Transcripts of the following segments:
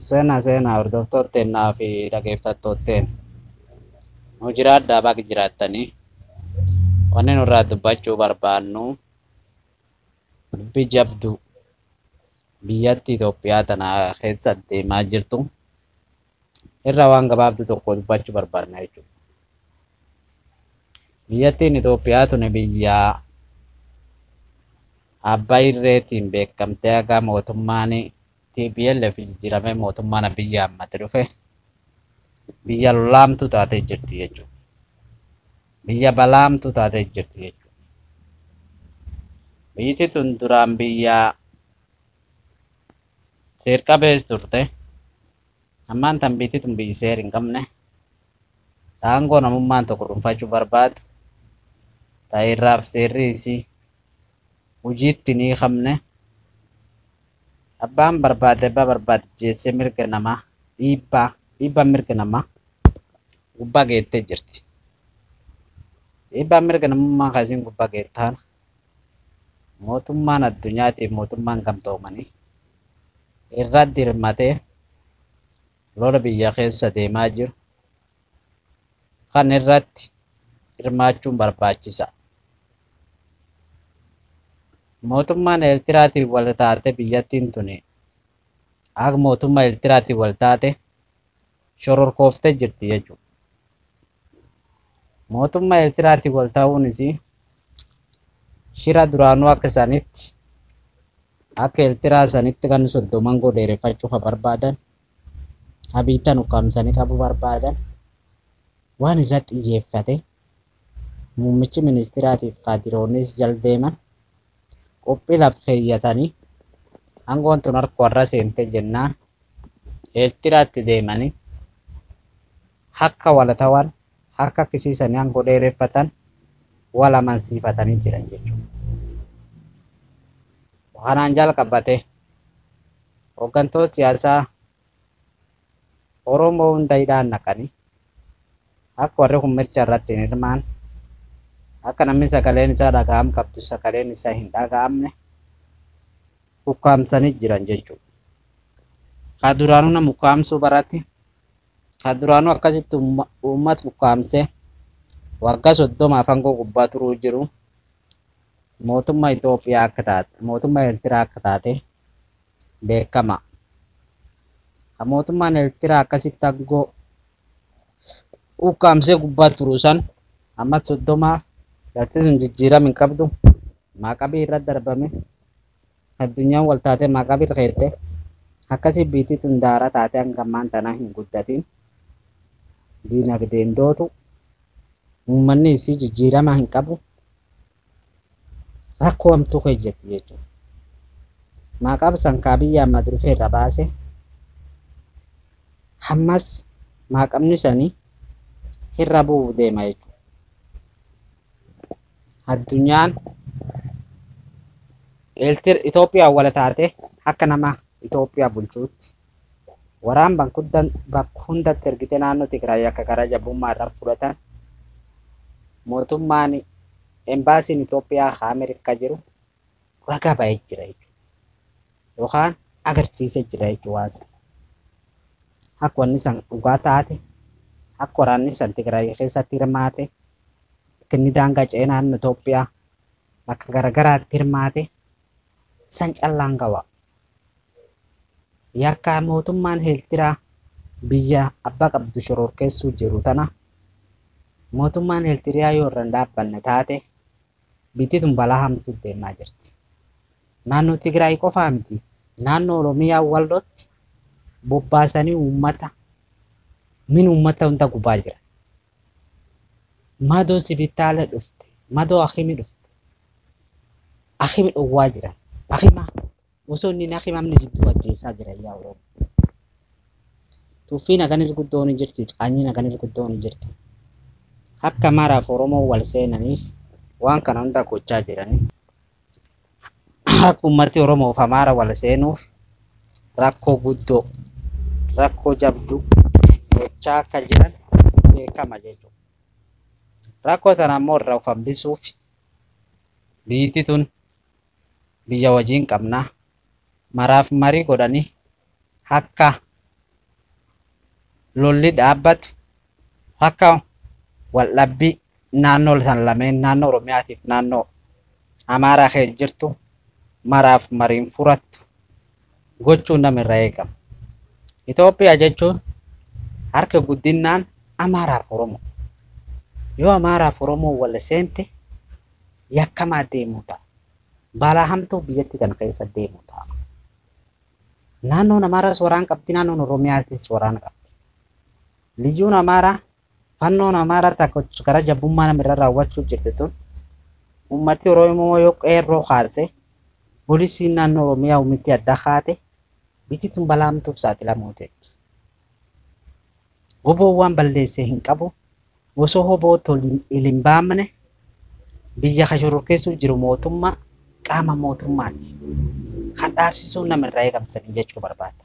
Seenaa hordoftootteennaa fi dhaggeeffattootteen nu jiraadhaa bakka jiraattanii wanni nurraa dubbachuu barbaannu dubbii jabduu biyyattii Itoophiyaa tana keessa deemaa jirtu irra waan gabaabduu tokko dubbachuu barbaanna jechuudha. Biyyattiin Itoophiyaa tuni biyya abbaa irreetiin beekamtee haga mootummaan TPLF jijjiiramee mootummaan biyya hammate dhufe biyya lolaamtuu taatee jirti jechuudha. Biyya balaamtuu taatee jirti jechuudha. Biyyi tun duraan biyya seer qabeessa turte. Ammaan tan biyyi tun biyyi seer hin qabne. Aangoo namummaan tokko dhuunfachuu barbaadu. Ta'irraaf seerri isii hojiitti ni qabne. Abbaan barbaade abbaa barbaade jeessee mirga namaa dhiibbaa mirga namaa gubbaa geettee jirti. Dhiibbaa mirga namummaa kaasiin gubbaa geettaan mootummaan addunyaatiif mootummaan gamtoomanii irratti hirmatee lola biyya keessa deemaa jiru kan irratti hirmaachuun barbaachisa. Mootummaan Eertiraatiin wal taate biyyattiin tuni akka mootummaa Eertiraatiin wal taate shororkooftee jirti jechuudha. Mootummaa Eertiraatiin wal ta'uunis shira duraanuu akka isaanitti akka Eertiraa sanitti kan soddoman dheereffachuu kan barbaadan abiyyiin ukkaamsanii qabuu barbaadan waan irratti xiyyeeffate muummichi ministeeraatiif kaadiroonnis jaldeeman qophii lafa keeyyatanii aangoon tun harka warra seente jennaan Eertiraatti deemanii akka wal ta'an harka akkisiisanii aangoo dheereffatan wal amansiifatanii jiran jechuudha. Kanaan jalqabate hooggantoota siyaasaa Oromoo hundaa'idhaan naqanii akka warri kun mircha irratti hin hirmaan akka namni sagaleen isaa dhaga'am qabdu sagaleen isaa hin dhaga'amne ukkaamsanii jiran jechuudha. Kan duraanuu nama ukkaamsuu barate kan duraanuu akkasitti uummata ukkaamsee waggaa 30 aangoo gubbaa turuu jiru mootummaa Itoophiyaa akka taate mootummaa Eertiraa akka taate beekama. Kan mootummaan Eertiraa akkasitti aangoo ukkaamsee gubbaa turuu san amma 30 lafti sun jijjiirama hin qabdu maaqabii irra darbame addunyaan wal taatee maaqabii irra keette akkasii biitii tun daara taatee hanga ammaan tanaa hin guddatin diinagdeen dootu uummanni isii jijjiirama hin qabu rakkoo hamtuu hojjetti jechuudha. Maaqaba sankaa biyya amma durfee irra baase hammas maaqabni sanii irra bu'uu deema jechuudha. Addunyaan Itoophiyaa wal taate akka nama Itoophiyaa bulchuutti waraan bakka hundatti ergite naannoo Tigraay akka gara jabummaa irraa fudhatan mootummaan embaasiin Itoophiyaa Ameerikaa jiru ragaa ba'ee jira jechuudha. Yookaan agarsiisee jira jechuudha. Akka wanni san dhugaa taate akka waraanni san Tigraay keessatti hirmaate inni daangaa ce'ee naannoo Itoophiyaa bakka garaagaraatti hirmaate san callaan qaba. Yakka mootummaan Eertiraa biyya abbaa qabdu shororkeessuu jiru tana mootummaan Eertiraa yoo irra hin dhaabbanne taate biyyi tun balaa hamtuu deemaa jirti. Naannoo Tigraay qofaa miti naannoo Oromiyaa waldootti bobbaasanii uummata hunda gubaa jira. Madoo sibitaala dhufte madoo akimii dhufte akimii dhowwaa jiran akimaa osoo inni akimamni jidduu ajjeesaa jira yaa Oromoo. Tuffiin hagan guddoon jirti qaanyiin hagan guddoon jirti. Akka maraaf Oromoo wal seenaniif waan kana hunda gochaa jiranii akka uummati Oromoo fi Amaara wal seenuuf rakkoo guddoo rakkoo jabduu gochaa akka jiran beekama jechuudha. Rakkoo tana immoo irraa of hambisuuf biyyi tun biyya wajjin qabna maraaf marii godhanii akka lolli dhaabbatu akka waldhabbii naannoo san lameen naannoo Oromiyaatiif naannoo Amaaraa keessa jirtu maraaf mariin furattu gochuun namirraa eegama. Itoophiyaa jechuun harka guddinaan Amaaraaf Oromoo. Yoo Amaaraaf Oromoo wal seente yakkamaa deemuu ta'a. Balaa hamtuu biyyatti kan keessa deemuu ta'a. Naannoon Amaaraas waraana qabdi, naannoon Oromiyaatis waraana qabdi. Liyyuun Amaaraa fannoon Amaaraa takka gara jabbummaa namirra raawwachuu jirti tun ummati Oromoo yoo qeerroo kaase poolisiin naannoo Oromiyaa ummiti adda kaate biti tun balaa hamtuuf saaxilamuu ta'etti. Oboo waan balleessee hin qabu osoo hoboo hin baamne biyya kashororkeessuu jiru mootummaa qaama mootummaati. Kan dhaabsisuun namirraa eegamsanii jechuu barbaada.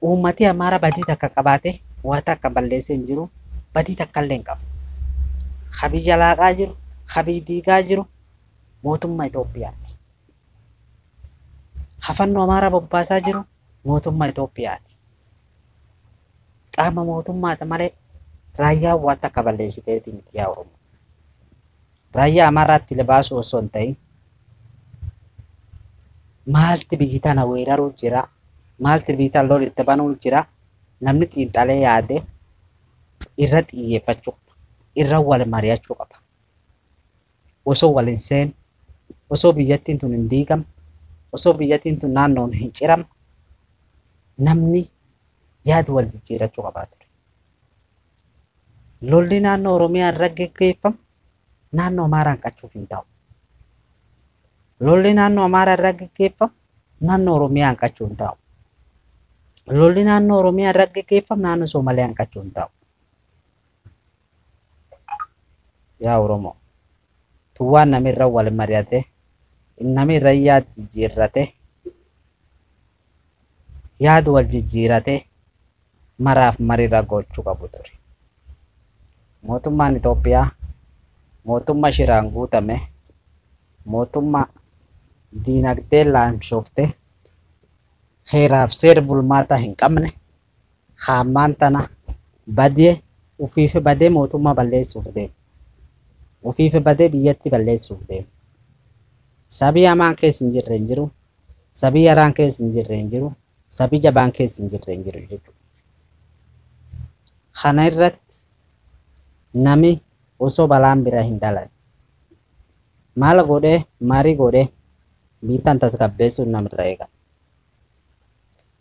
Uummati Amaaraa badii takka qabaate waan takka balleessee hin jiru badii takka illee hin qabu. Habiyya laaqaa jiru, habii diigaa jiru mootummaa Itoophiyaati. Hafannoo Amaaraa bobbaasaa jiru mootummaa Itoophiyaati. Qaama mootummaati malee raayyaa waan takka balleessiteeti miti yaa Oromoo. Raayyaa Amaaraatti libaasuu osoo hin ta'in maalti biyyi tana weeraruu jira, maalti biyyi tana lol itti banuu jira, namni xiinxalee yaade irra xiyyeeffachuu qaba, irra wal mari'achuu qaba. Osoo wal hin seenne, osoo biyyattiin tun hin diigamne, osoo biyyattiin tun naannoon hin ciramne, namni yaada wal jijjiirachuu qabaa ture. Lolli naannoo Oromiyaa irra gaggeeffamu naannoo Amaaraa hanqachuuf hin ta'u. Lolli naannoo Amaaraa irra gaggeeffamu naannoo Oromiyaa hanqachuu hin ta'u. Lolli naannoo Oromiyaa irra gaggeeffamu naannoo Somaaliyaa hanqachuu hin ta'u. Yaa Oromoo, tuwwaan namirra wal mari'ate, namirra yaada jijjiirrate, yaada wal jijjiirate maraaf mariirra gochuu qabu ture. Mootummaan Itoophiyaa mootummaa shiraan guutame, mootummaa diinagdee laamshoofte, heeraaf seera bulmaataa hin qabne, hammaan tana badee ufiif badee mootummaa balleessuuf deemu. Ufiif badee biyyatti balleessuuf deemu. Sabii hamaan keessa hin jirre hin jiru, sabii yaraan keessa hin jirre hin jiru, sabii jabaan keessa hin jirre hin jiru jechuudha. Kana irratti nami osoo balaan bira hin dhalan maal godhee marii godhee biittan tasgabbeessuun namirra eegama.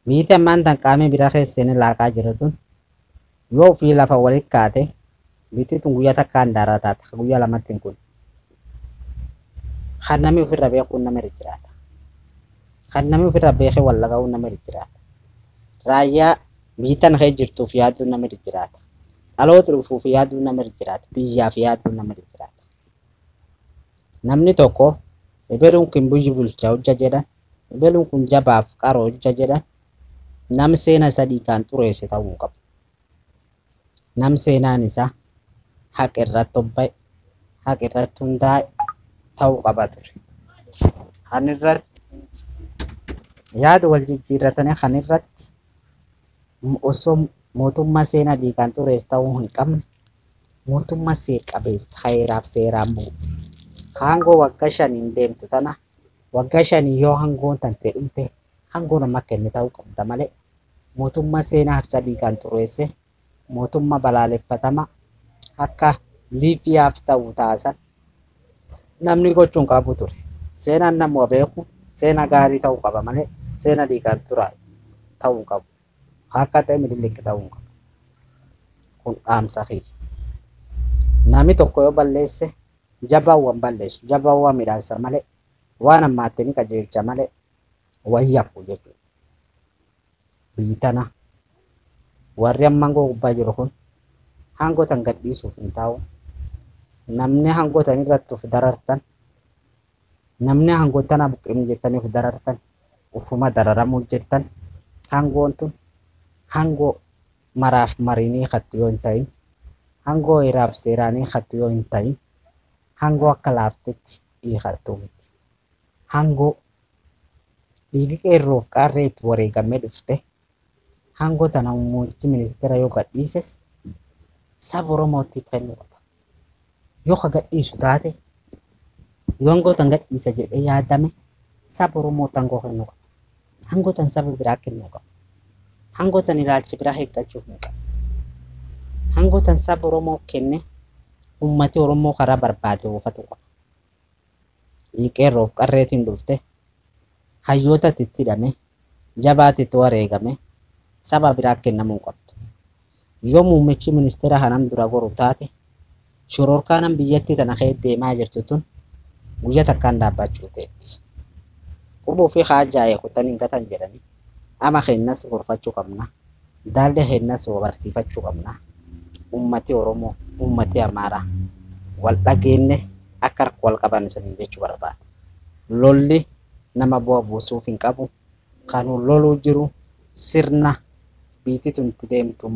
Biitti ammaan tan qaamee bira keessanii laaqaa jiru tun yoo ofii lafa walitti kaate biitti tun guyyaa takka handaara taata guyyaa lamatti hin kun. Kan namni ofirra beekuun nama jiraata. Kan namni ofirra beekee wal laga'uun nama jiraata. Raayyaa biittan kee jirtuuf yaaduun nama jiraata. Dhaloota dhufuuf yaaduun nama jiraata. Biyyaaf yaaduun nama jiraata. Namni tokko ebeluun kun biyyi bulchaa hojja jedhan, ebeluun kun jabaaf qaroo hojja jedhan, nam seena sadii kan xureesse ta'uu qabu. Nam seenaan isaa haqa irratti obba'e, haqa irratti hundaa'e ta'uu qaba ture. Kan irratti yaada wal jijjiirratanii kan irratti osoo mootummaa seenaa diigaan xureesse ta'uu hin qabne mootummaa seera qabeessa heeraaf seeraan bu'u. Hangoo waggaa shaniin deemtu tana waggaa shanii yoo hangoon tante dhumte hangoon amma kenne ta'uu qabda malee mootummaa seenaa sadii kan xureesse mootummaa balaaleffatama akka Liibiyaaf ta'uu taasan namni gochuun qabu ture. Seenaan nama beeku seenaa gaarii ta'uu qaba malee seenaa diigaan xuraa ta'uu qabu. Akka ta'e Minilik ta'uu qaba. Kun dhaamsa keessa. Namni tokko yoo balleesse jabaawwan balleessu jabaawwan midhaasa malee waan ammaatti ni qajeelcha malee wayyaku jechuudha. Biyyi tana warri ammaan gubbaa jiru kun hangootan gadhiisuuf hin taa'u. Namni hangootan irratti of darartan, namni hangootana buqqeen jettanii of darartan, ufuma dararamuu jettan, hangoon tun hangoo maraaf mariinii hattu yoo hin ta'in, hangoo heeraaf seeraanii hattu yoo hin ta'in, hangoo akka laaftetti dhiihattuu miti. Hangoo dhiigi qeerroof qaarree itti wareegamee dhufte, Aangoo tana muummichi ministeera yoo gadhiises saba Oromootiif kennuu qaba. Yoo ka gadhiisu taate yoo aangoo tan gadhiisa jedhee yaadame saba Oromootti aangoo kennuu qaba. Aangoo tan saba biraa kennuu qaba. Aangoo tan ilaalcha biraa eeggachuu hin qabu. Aangoo tan saba Oromoo kenne uummati Oromoo karaa barbaade oofatu qaba. Qeerroof qarreetiin dhufte hayyootatti itti hidhame jabaatitti wareegame saba biraa kennamuu qabdu. Yoo muummichi ministeera kanam dura goru taate shororkaanaan biyyattii tana keessa deemaa jirtu tun guyyaa takkaan dhaabbachuu ta'etti. Qubuu fi haajaa kutanii gatan jedhanii ama kennas gorfachuu qabna. Daallee kennas barsiifachuu qabna. Uummati Oromoo, uummati Amaaraa wal dhageenne akka harka wal qaban isaanii jechuu barbaada. Lolli nama bu'aa buusuuf hin qabu. Kan loluu jiru sirna biititun itti deemtu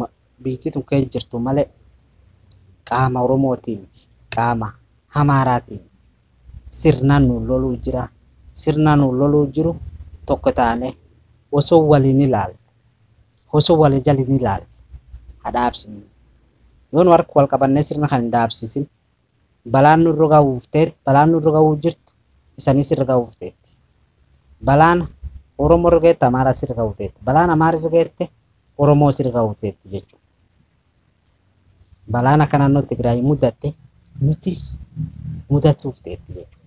biititun keessa jirtu malee qaama Oromootiin qaama Amaaraatiin sirnaan nu loluu jira. Sirnaan nu loluu jiru tokko taane osoo waliin ilaalle osoo walii jaliin ilaalle hadhaabsinu. Yoo nu harka wal qabannee sirna kan hin dhaabsisin balaan nurra ga'uu jirtu isanis irra ga'uuf teetti. Balaan Oromoo irra geette Amaaraa irra ga'uuf teetti. Balaan Amaaraa irra geette Oromoo irra ga'uuf teetti jechuudha. Balaan akka naannoo Tigraay mudatte nutis mudatuuf teetti jechuudha.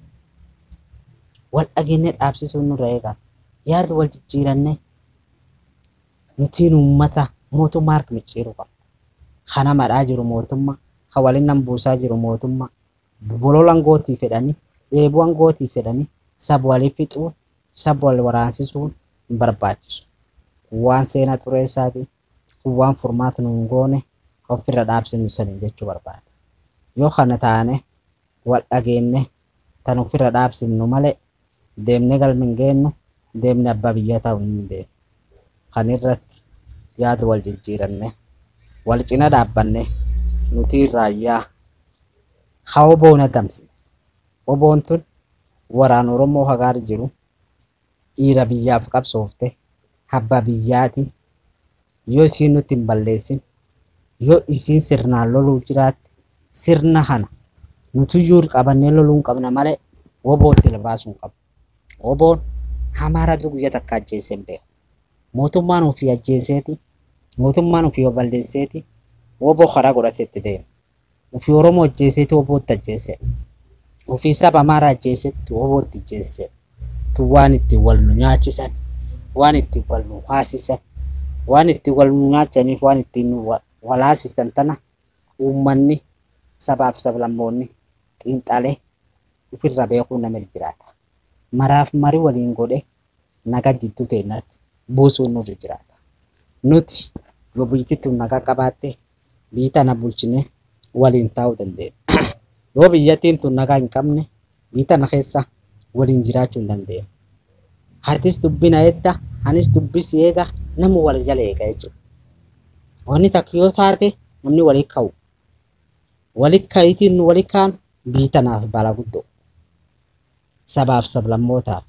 Wal dhageenyee dhaabsisuun nurra eegaa. Yaada wal jijjiirannee nutiin uummata mootummaa harka micciiruu qabna. Kana madhaa jiru mootummaa, kan waliin nan buusaa jiru mootummaa, bololan gootii fedhanii, dheebu'an gootii fedhanii, saba walii fixuun, saba wal waraansisuun hin barbaachisu. Waan seenaa xureessaati, waan furmaata nu hin goone ofirra dhaabsinu sanii jechuu barbaada. Yoo kana taane wal dhageenye tan ofirra dhaabsinu malee deemnee galma hin geenyu, deemnee abbaa biyyaa ta'uu hin deemnu. Kan irratti yaada wal jijjiiranne wal cina dhaabbanne nuti raayyaa haa oboon adamsi. Oboon tun waraan Oromoo hagaar jiru dhiira biyyaaf qabsoofte abbaa biyyaati. Yoo isiin nutti hin balleessin yoo isiin sirnaan loluu jiraatte sirna kana nuti qabannee loluu hin qabna malee obootti labaasuu hin qabu. Oboon Amaaraatu guyyaa takka ajjeesee hin beeku. Mootummaan ofii ajjeeseeti. Mootummaan ofii balleesseeti. Oboo karaa godhateetti deema. Ofii Oromoo ajjeeseeti obootti ajjeesee. Ofii saba Amaaraa ajjeeseetti obootti ajjeesee. Tu waan itti wal nu nyaachisan, waan itti wal nu haasisan, waan itti wal nu nyaachaniif waan itti wal haasisan tana uummanni sabaaf sablammoonni xiinxalee ofirra beekuu nama jiraata. Maraaf marii waliin godhe nagaa jidduu teenyatti buusuun nurra jiraata. Nuti yoo biyyattii nagaa qabaatte biyya tana bulchine waliin taa'uu dandeenya. Yoo biyyattiin tun nagaa hin qabne biyya tana keessa waliin jiraachuu hin dandeenyu. Hartis dubbina edda, anis dubbisi eega nama wal jala eega jechuudha. Wanni takka yoo taate namni walii ka'u. Walii ka'iitiin walii kaan biyya tanaaf balaa guddoo. Sabaaf sablammootaaf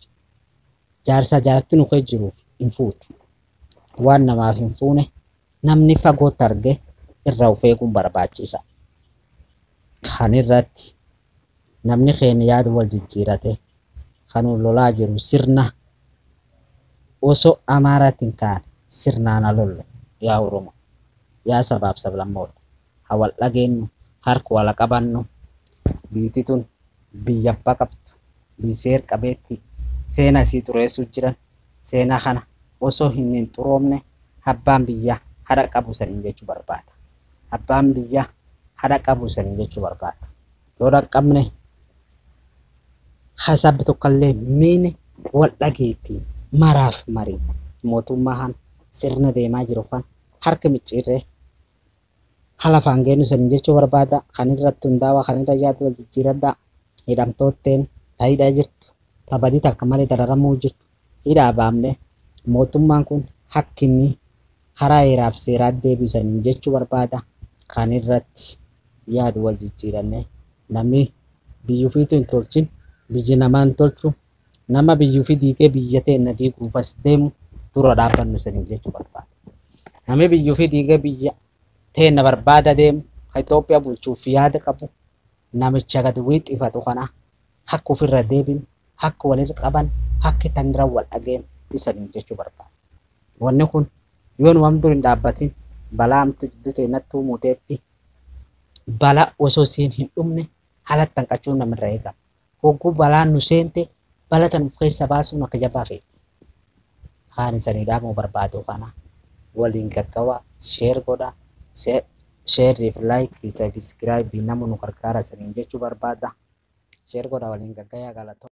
jaarsa jaarti nu keessa jiruuf hin fuutu. Waan namaaf hin fuune namni fagootti arge irraa of eeguun barbaachisa. Kan irratti namni keenya yaada wal jijjiirate kan lolaa jiru sirna osoo Amaaraatiin kaan sirnaan lollu yaa Oromoo yaa sabaaf sablammoota haa wal dhageenyu harka wal qabannu. Biyyi tun biyya abbaa qabdu biyya seer qabeetti seenaa isii xureessuu jiran seenaa kana osoo hin xuroomne abbaan biyyaa haadha qabu saniin jechuu barbaada. Abbaan biyyaa haadha qabu saniin jechuu barbaada. Yoo dhaqqabne hasabbi tokkollee miini wal dhageetti maraaf marii mootummaan sirna deemaa jiru kan harka micciirree halafaan geenu saniin jechuu barbaada. Kan irratti hundaa'aa kan irra yaadu wal jijjiiradhaa. Hidhamtootteen taa'idhaa jirtu tabadii takka malee dararamuu jirtu hidhaa baamne mootummaan kun hakkinni karaa heeraaf seeraa deebisanii jechuu barbaada. Kan irratti yaadu wal jijjiiranne namni biyyuufiitu hin tolchin biyyi namaa hin tolchu nama biyyuufii diigee biyya teenya diiguufas deemu dura dhaabbannu sanii jechuu barbaada. Namni biyyuu fi dhiiga biyya teenna barbaada deemu ka Itoophiyaa bulchuuf yaada qabu namicha gad wiixifatu kana hakka ofirra deebinu hakka walitti qaban hakki tanirra wal dhageen isaniin jechuu barbaada. Wanni kun yoo nu hamtuu hin dhaabbatin balaa hamtu jidduu teenatti uumuteetti balaa osoo siin hin dhumne haalatti hanqachuun namirra eegama. Hogguu balaan nu seente bala tan of keessa baasuun akka jabaa feeti. Haan isanii dhaamuu barbaadu kana waliin gaggawaa sheer godhaa sheerriif laayikii sabiskiraaybii nama nu gargaara isaniin jechuu barbaada. Sheer godhaa waliin gaggayaa galatoo.